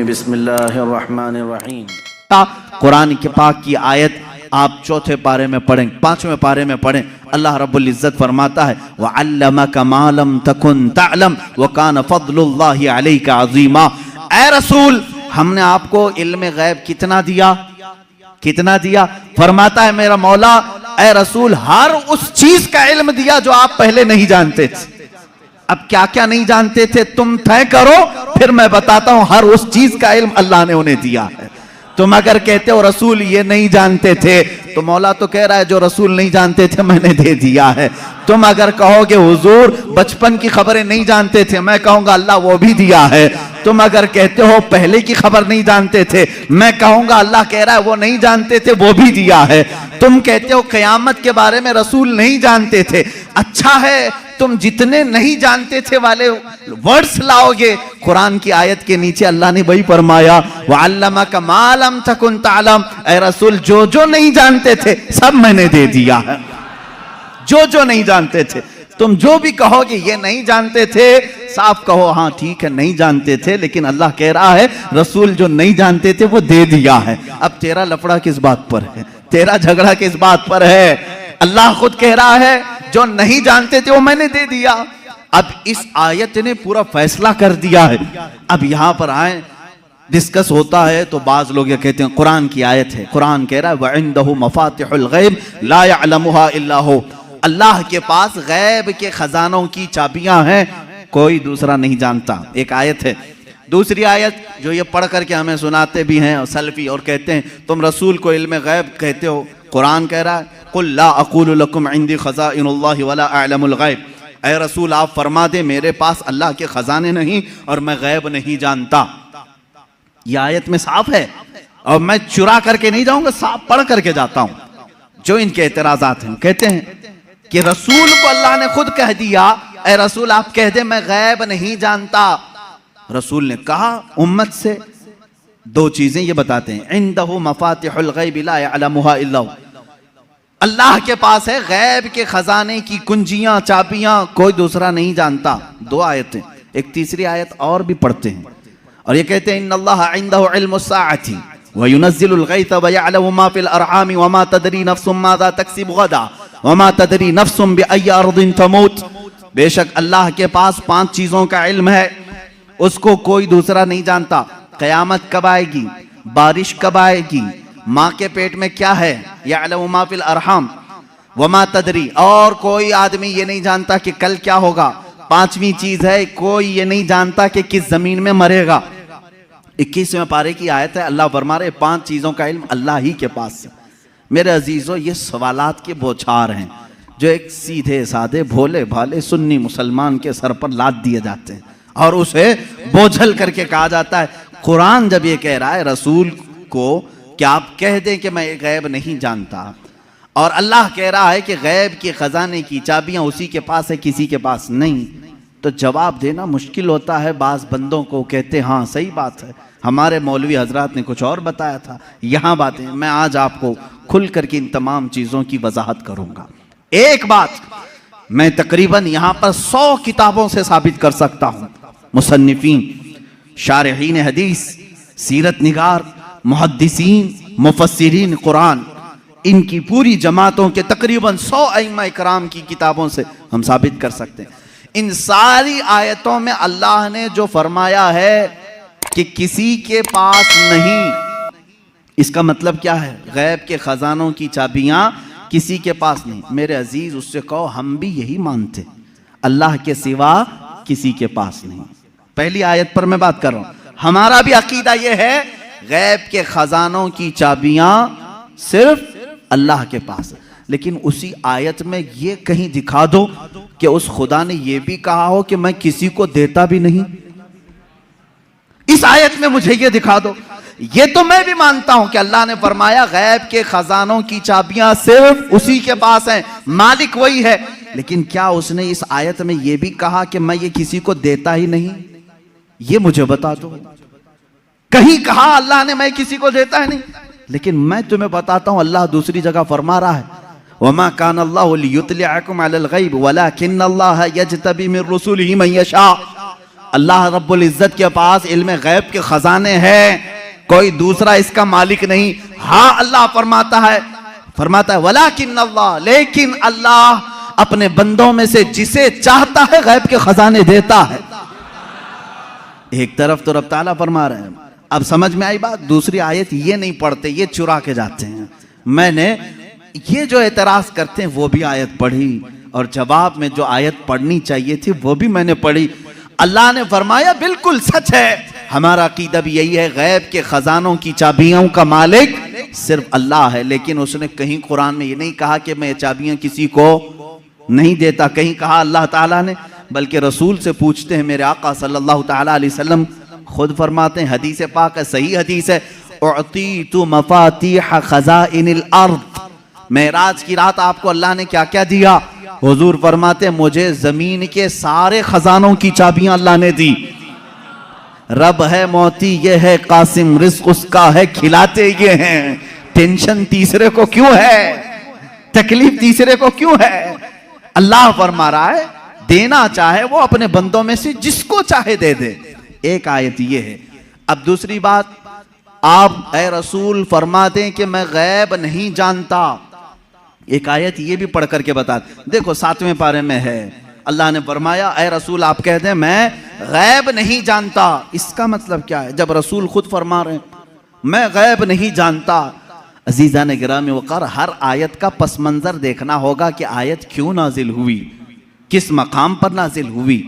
बिस्मिल्लाहिर्रहमानिर्रहीम। कुरान के पाक की आयत आप चौथे पारे में पढ़ें, पांचवें पारे में पढ़ें। अल्लाह रब्बुल इज्जत फरमाता है वअल्लमका मा लम तकुन तअलम व कान फज़लुल्लाहि अलैका अज़ीमा। ऐ रसूल, हमने आपको इल्म गैब कितना दिया, कितना दिया? फरमाता है मेरा मौला, ऐ रसूल, हर उस चीज का इल्म दिया जो आप पहले नहीं जानते थे। अब क्या क्या नहीं जानते थे तुम तय करो, फिर मैं बताता हूं। हर उस चीज का इल्म अल्लाह ने उन्हें दिया है। तुम अगर कहते हो रसूल ये नहीं जानते थे, तो मौला तो कह रहा है जो रसूल नहीं जानते थे मैंने दे दिया है। तुम अगर कहोगे हुजूर बचपन की खबरें नहीं जानते थे, मैं कहूंगा अल्लाह वो भी दिया है। तुम अगर कहते हो पहले की खबर नहीं जानते थे, मैं कहूंगा अल्लाह कह रहा है वो नहीं जानते थे वो भी दिया है। तुम कहते हो क़यामत के बारे में रसूल नहीं जानते थे, अच्छा है तुम जितने नहीं जानते थे वाले वर्ड्स लाओगे, कुरान की आयत के नीचे अल्लाह ने वही फरमाया वअल्लमका मा लम तकुन तअलम। ऐ रसूल जो जो नहीं जानते थे सब मैंने दे दिया है, जो जो नहीं जानते थे। तुम जो भी कहोगे ये नहीं जानते थे, साफ कहो हाँ ठीक है नहीं जानते थे, लेकिन अल्लाह कह रहा है रसूल जो नहीं जानते थे वो दे दिया है। अब तेरा लफड़ा किस बात पर है, तेरा झगड़ा किस बात पर है? अल्लाह खुद कह रहा है जो नहीं जानते थे वो मैंने दे दिया। अब इस आयत ने पूरा फैसला कर दिया है। अब यहां पर आए, डिस्कस होता है तो बाज लोग ये कहते हैं कुरान की आयत है, कुरान कह रहा है वइंदहु मफातिहुल गैब ला यअलमुहा इल्ला हु। अल्लाह के पास गैब के खजानों की चाबियां हैं, कोई दूसरा नहीं जानता। एक आयत है। दूसरी आयत जो ये पढ़ करके हमें सुनाते भी हैं सल्फी और कहते हैं तुम रसूल को इल्म गैब कहते हो, कुरान कह रहा है कुल ला अक़ूलु लकुम इंदी ख़ज़ाइनुल्लाहि वला अअलमुल गैब। ऐ रसूल आप फरमा दे मेरे पास अल्लाह के खजाने नहीं और मैं गैब नहीं जानता। यह आयत में साफ है और मैं चुरा करके नहीं जाऊंगा, साफ पढ़ करके जाता हूं। जो इनके एतराजात हैं, कहते हैं कि रसूल को अल्लाह ने खुद कह दिया ऐ रसूल आप कह दे मैं गैब नहीं जानता। रसूल ने कहा उम्मत से दो चीजें ये बताते हैं, इंदहु मफातिहुल गैब ला यअलमुहा इल्ला हु। अल्लाह के पास है गैब के खजाने की कुंजियां चाबियां, कोई दूसरा नहीं जानता। दो आयतें, एक तीसरी आयत और भी पढ़ते हैं और ये कहते हैं इन्नल्लाह इंदहु इल्मुस्साअति व युनज़्ज़िलुल गैथ व यअलमु मा फिल अरहाम व मा तदरी नफ्सुम माज़ा तक्सिबु गदा व मा तदरी नफ्सुम बिअय्यि अर्दिन तमूत। बेशक अल्लाह के पास 5 चीजों का इल्म है, उसको कोई दूसरा नहीं जानता। क़यामत कब आएगी, बारिश कब आएगी, माँ के पेट में क्या है, यअलमु मा फिल अरहाम व मा तदरी, और कोई आदमी ये नहीं जानता कि कल क्या होगा। 5वीं चीज है कोई ये नहीं जानता कि किस जमीन में मरेगा। 21वें पारे की आयत है, अल्लाह फरमा रहे 5 चीजों का इल्म अल्लाह ही के पास है। मेरे अजीजों ये सवालात के बौछार हैं जो एक सीधे साधे भोले भाले सुन्नी मुसलमान के सर पर लाद दिए जाते हैं और उसे बोझल करके कहा जाता है। कुरान जब ये कह रहा है रसूल को कि आप कह दें कि मैं गैब नहीं जानता, और अल्लाह कह रहा है कि गैब के खजाने की चाबियां उसी के पास है किसी के पास नहीं, तो जवाब देना मुश्किल होता है। बाज बंदों को कहते हाँ सही बात है, हमारे मौलवी हजरात ने कुछ और बताया था, यहाँ बातें। मैं आज आपको खुल करके इन तमाम चीज़ों की वजाहत करूँगा। एक बात मैं तकरीबन यहाँ पर 100 किताबों से साबित कर सकता हूँ। मुसन्निफीन, शारहीन हदीस, सीरत निगार, मुहद्दिसीन, मुफस्सिरीन कुरान, इनकी पूरी जमातों के तकरीबन 100 अइम्मा इकराम की किताबों से हम साबित कर सकते हैं। इन सारी आयतों में अल्लाह ने जो फरमाया है कि किसी के पास नहीं, इसका मतलब क्या है? गैब के खजानों की चाबियां किसी के पास नहीं। मेरे अजीज उससे कहो हम भी यही मानते, अल्लाह के सिवा किसी के पास नहीं। पहली आयत पर मैं बात कर रहा हूं, हमारा भी अकीदा यह है गैब के खजानों की चाबियां सिर्फ अल्लाह के पास है। लेकिन उसी आयत में ये कहीं दिखा दो कि उस खुदा ने यह भी कहा हो कि मैं किसी को देता भी नहीं। इस आयत में मुझे ये दिखा दो। ये तो मैं भी मानता हूं कि अल्लाह ने फरमाया गैब के खजानों की चाबियां सिर्फ उसी के पास हैं, मालिक वही है। लेकिन क्या उसने इस आयत में यह भी कहा कि मैं ये किसी को देता ही नहीं? ये मुझे बता दो। कहीं कहा अल्लाह ने मैं किसी को देता है नहीं? लेकिन मैं तुम्हें बताता हूं अल्लाह दूसरी जगह फरमा रहा है वमा कान अल्लाहु लियुत्लिअकुम अलल गैब वलाकिन्नल्लाह यज्तबी मिन रुसुलिही मन यशा। अल्लाह रब्बुल इज्जत के पास इल्म गैब के खजाने हैं, कोई दूसरा इसका मालिक नहीं। हाँ, अल्लाह फरमाता है वलाकिन अल्लाह, लेकिन अल्लाह अपने बंदों में से जिसे चाहता है गैब के खजाने देता है। एक तरफ तो रब ताला फरमा रहे हैं, अब समझ में आई बात। दूसरी आयत ये नहीं पढ़ते, ये चुरा के जाते हैं। मैंने ये जो एतराज करते हैं वो भी आयत पढ़ी, और जवाब में जो आयत पढ़नी चाहिए थी वो भी मैंने पढ़ी। अल्लाह ने फरमाया बिल्कुल सच है, हमारा अकीदा भी यही है, गैब के खजानों की चाबियों का मालिक सिर्फ अल्लाह है। लेकिन उसने कहीं कुरान में ये नहीं कहा कि मैं ये चाबियां किसी को नहीं देता, कहीं कहा अल्लाह ताला ने, बल्कि रसूल से पूछते हैं। मेरे आका सल्लल्लाहु ताला अलैहि वसल्लम खुद फरमाते हैं, हदीस पाक है, सही हदीस है, उअतीतु मफातीह खज़ाइनिल अर्द। मेराज की रात आपको अल्लाह ने क्या क्या दिया? हुजूर फरमाते हैं, मुझे जमीन के सारे खजानों की चाबियां अल्लाह ने दी। रब है मोती ये है कासिम, रिस्क उसका है खिलाते ये हैं। टेंशन तीसरे को क्यों है? तकलीफ तीसरे को क्यों है? अल्लाह फरमा रहा है देना चाहे वो अपने बंदों में से जिसको चाहे दे दे। एक आयत ये है। अब दूसरी बात, आप ऐ रसूल फरमा दें कि मैं गैब नहीं जानता। एक आयत ये भी पढ़ करके बता, देखो 7वें पारे में है, अल्लाह ने फरमाया ऐ रसूल आप कह दें मैं गैब नहीं जानता। इसका मतलब क्या है? जब रसूल खुद फरमा रहे हैं मैं गैब नहीं जानता। अजीजा ने गिरामी वक़ार, हर आयत का पस मंजर देखना होगा कि आयत क्यों नाजिल हुई, किस मकाम पर नाजिल हुई।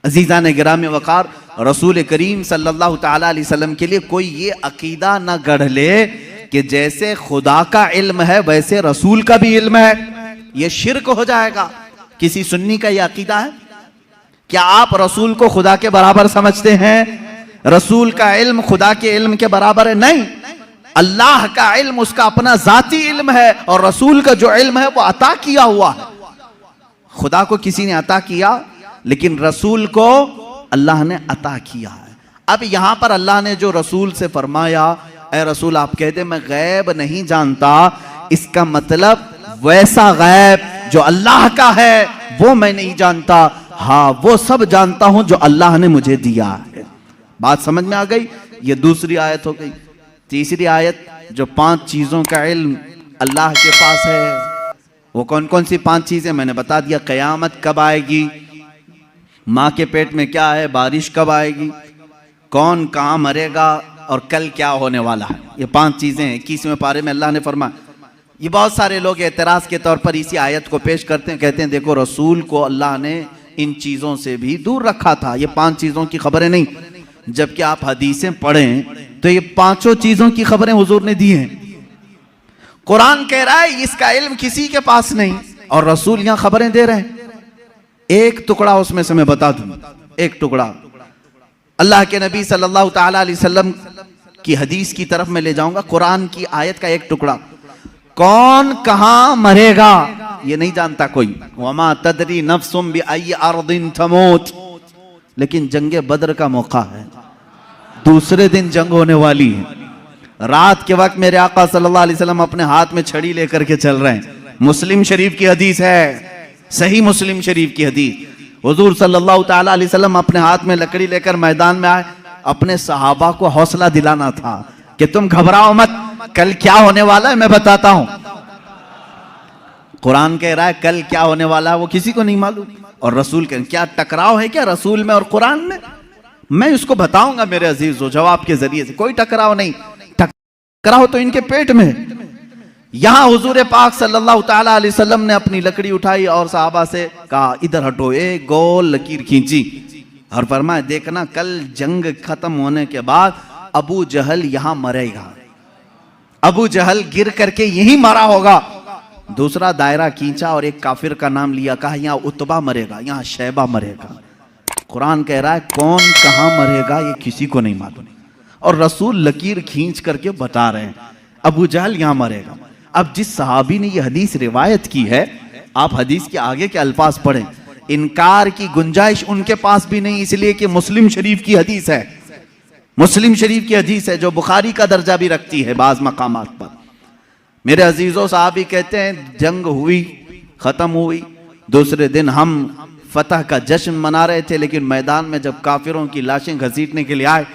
अजीजा ने गिरामी वक़ार, रसूल करीम सल्लल्लाहु ताला अलैहि वसल्लम के लिए कोई ये अकीदा न गढ़ ले कि जैसे खुदा का इल्म है वैसे रसूल का भी इल्म है। ये शिर्क हो जाएगा। किसी सुन्नी का ये अकीदा है? क्या आप रसूल को खुदा के बराबर समझते हैं? रसूल का इल्म खुदा के इल्म के बराबर है? नहीं। अल्लाह का इल्म उसका अपना जाती इल्म है, और रसूल का जो इल्म है वो अता किया हुआ है। खुदा को किसी ने अता किया, लेकिन रसूल को अल्लाह ने अता किया है। अब यहां पर अल्लाह ने जो रसूल से फरमाया ऐ रसूल आप कहते मैं गैब नहीं जानता, इसका मतलब वैसा गैब जो अल्लाह का है वो मैं नहीं जानता, हाँ वो सब जानता हूं जो अल्लाह ने मुझे दिया है। बात समझ में आ गई? ये दूसरी आयत हो गई। तीसरी आयत, जो 5 चीजों का इल्म अल्लाह के पास है, वो कौन कौन सी 5 चीजें मैंने बता दिया। कयामत कब आएगी, माँ के पेट में क्या है, बारिश कब आएगी, कौन कहाँ मरेगा, और कल क्या होने वाला है। ये 5 चीजें हैं। 21वें पारे में अल्लाह ने फरमाया। ये बहुत सारे लोग एतराज के तौर पर इसी आयत को पेश करते हैं, कहते हैं देखो रसूल को अल्लाह ने इन चीजों से भी दूर रखा था, ये 5 चीजों की खबरें नहीं। जबकि आप हदीसें पढ़ें तो ये 5 चीजों की खबरें हुजूर ने दी हैं। कुरान कह रहा है इसका इल्म किसी के पास नहीं, और रसूल यहां खबरें दे रहे हैं। एक टुकड़ा उसमें से मैं बता दूं, एक टुकड़ा अल्लाह के नबी सल्लल्लाहु ताला अलैहि वसल्लम की हदीस की तरफ मैं ले जाऊंगा। कुरान की आयत का एक टुकड़ा, कौन कहां मरेगा ये नहीं जानता कोई। वमा तदरी नफ्सुम बिअय्यि अर्दिन तमूत। लेकिन जंगे बद्र का मौका है, दूसरे दिन जंग होने वाली है। रात के वक्त मेरे आका सल्लल्लाहु अलैहि वसल्लम अपने हाथ में छड़ी लेकर के चल रहे हैं। मुस्लिम शरीफ की हदीस है, सही मुस्लिम शरीफ की हदीस। हुजूर सल्लल्लाहु ताला अलैहि वसल्लम अपने हाथ में लकड़ी लेकर मैदान में आए। अपने सहाबा को हौसला दिलाना था कि तुम घबराओ मत, कल क्या होने वाला है मैं बताता हूं। कुरान कह रहा है कल क्या होने वाला है वो किसी को नहीं मालूम, और रसूल कह क्या टकराव है क्या रसूल में और कुरान में? मैं इसको बताऊंगा मेरे अजीजों जवाब के जरिए से। कोई टकराव नहीं, टकराव तो इनके पेट में। यहां हुजूर पाक सल्लल्लाहु ताला अलैहि वसल्लम ने अपनी लकड़ी उठाई और साहबा से कहा इधर हटो, एक गोल लकीर खींची और फरमाया देखना कल जंग खत्म होने के बाद अबू जहल यहां मरेगा, अबू जहल गिर करके यहीं मरा होगा। दूसरा दायरा खींचा और एक काफिर का नाम लिया, कहा यहां उतबा मरेगा, यहां शैबा मरेगा। कुरान कह रहा है कौन कहां मरेगा ये किसी को नहीं मालूम, और रसूल लकीर खींच करके बता रहे हैं अबू जहल यहां मरेगा। अब जिस सहाबी ने ये हदीस रिवायत की है, आप हदीस के आगे के अल्फाज पढ़ें, इनकार की गुंजाइश उनके पास भी नहीं, इसलिए कि मुस्लिम शरीफ की हदीस है, मुस्लिम शरीफ की हदीस है जो बुखारी का दर्जा भी रखती है बाज मकामात पर। मेरे अजीजों साहबी कहते हैं जंग हुई, खत्म हुई, दूसरे दिन हम फतह का जश्न मना रहे थे, लेकिन मैदान में जब काफिरों की लाशें घसीटने के लिए आए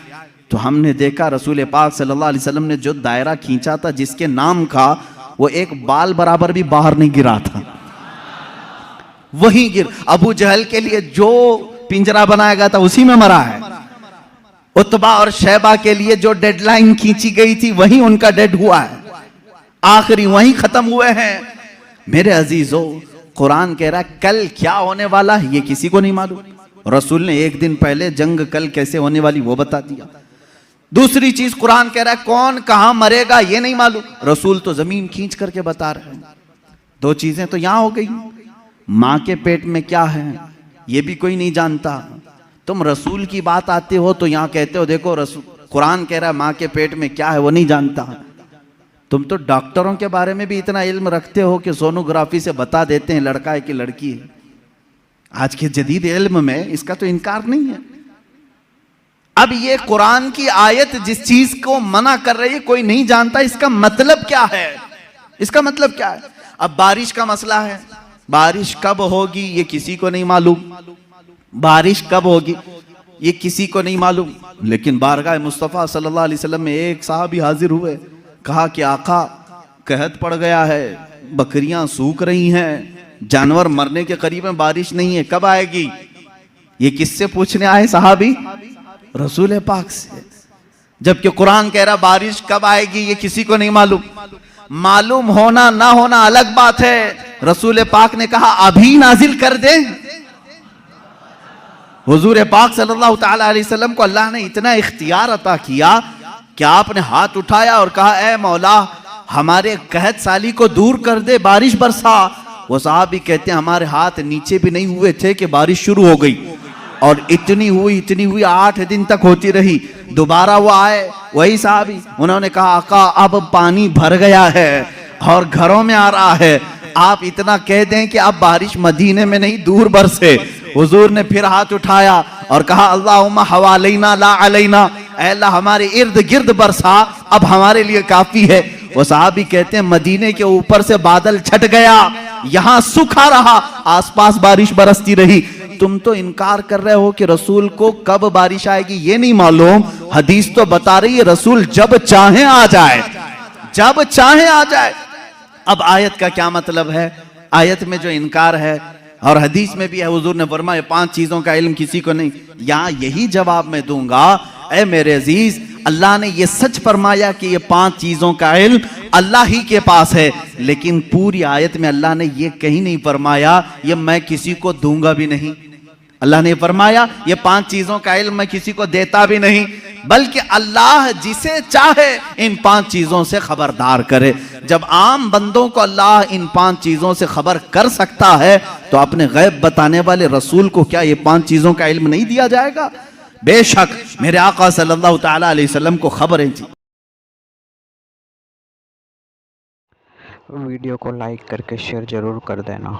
तो हमने देखा रसूल पाक सल्लल्लाहु अलैहि वसल्लम ने जो दायरा खींचा था जिसके नाम का, वो एक बाल बराबर भी बाहर नहीं गिरा था, वही गिर। अबू जहल के लिए जो पिंजरा बनाया गया था उसी में मरा है। उतबा और शैबा के लिए जो डेडलाइन खींची गई थी वही उनका डेड हुआ है, आखिरी वही खत्म हुए हैं। मेरे अजीजों, कुरान कह रहा है कल क्या होने वाला है ये किसी को नहीं मालूम। रसूल ने एक दिन पहले जंग कल कैसे होने वाली वो बता दिया। दूसरी चीज कुरान कह रहा है कौन कहां मरेगा ये नहीं मालूम, रसूल तो जमीन खींच करके बता रहे हैं। दो चीजें तो यहां हो गई, मां के पेट में क्या है ये भी कोई नहीं जानता। तुम रसूल की बात आते हो तो यहां कहते हो देखो रसूल, कुरान कह रहा है मां के पेट में क्या है वो नहीं जानता। तुम तो डॉक्टरों के बारे में भी इतना इल्म रखते हो कि सोनोग्राफी से बता देते हैं लड़का है कि लड़की है। आज के जदीद इल्म में इसका तो इनकार नहीं है। अब ये कुरान की आयत जिस चीज को मना कर रही है कोई नहीं जानता, इसका मतलब क्या है? इसका मतलब क्या है? अब बारिश का मसला है, बारिश कब होगी ये किसी को नहीं मालूम, बारिश कब होगी ये किसी को नहीं मालूम। लेकिन बारगाह मुस्तफ़ा सल्लल्लाहु अलैहि वसल्लम में एक साहबी हाजिर हुए, कहा कि आका कहत पड़ गया है, बकरियां सूख रही हैं, जानवर मरने के करीब में, बारिश नहीं है, कब आएगी? ये किससे पूछने आए साहबी? रसूल पाक से। जबकि कुरान कह रहा बारिश कब आएगी ये किसी को नहीं मालूम। मालूम होना ना होना अलग बात है। रसूल पाक ने कहा अभी नाजिल कर दे। हुजूर पाक सल्लल्लाहु ताला अलैहि वसल्लम को अल्लाह ने इतना इख्तियार अता किया कि आपने हाथ उठाया और कहा ए मौला हमारे कहत साली को दूर कर दे, बारिश बरसा। वो साहब भी कहते हैं हमारे हाथ नीचे भी नहीं हुए थे कि बारिश शुरू हो गई, और इतनी हुई 8 दिन तक होती रही। दोबारा वो आए वही साहबी, उन्होंने कहा आका अब पानी भर गया है और घरों में आ रहा है, आप इतना कह दें कि अब बारिश मदीने में नहीं दूर बरसे। हुजूर ने फिर हाथ उठाया और कहा अल्लाहुम्मा हवालैना ला अलैना, ऐ अल्लाह हमारे इर्द गिर्द बरसा, अब हमारे लिए काफी है। वो साहबी कहते हैं मदीने के ऊपर से बादल छट गया, यहां सूखा रहा, आसपास बारिश बरसती रही। तुम तो इनकार कर रहे हो कि रसूल को कब बारिश आएगी ये नहीं मालूम। हदीस तो बता रही है रसूल जब चाहे आ जाए, जब चाहे आ जाए। अब आयत का क्या मतलब है? आयत में जो इनकार है और हदीस में भी है, हुजूर ने फरमाया 5 चीजों का इल्म किसी को नहीं। यहां यही जवाब मैं दूंगा, ऐ मेरे अजीज, अल्लाह ने ये सच फरमाया कि ये 5 चीजों का इल्म अल्लाह ही के पास है, लेकिन पूरी आयत में अल्लाह ने ये कहीं नहीं फरमाया ये मैं किसी को दूंगा भी नहीं। अल्लाह ने फरमाया ये 5 चीजों का इल्म मैं किसी को देता भी नहीं, बल्कि अल्लाह जिसे चाहे इन 5 चीजों से खबरदार करे। जब आम बंदों को अल्लाह इन 5 चीजों से खबर कर सकता है तो अपने गैब बताने वाले रसूल को क्या ये 5 चीजों का इल्म नहीं दिया जाएगा? बेशक मेरे आका सल्लल्लाहु ताला अलैहि वसल्लम को खबर है जी। वीडियो को लाइक करके शेयर जरूर कर देना।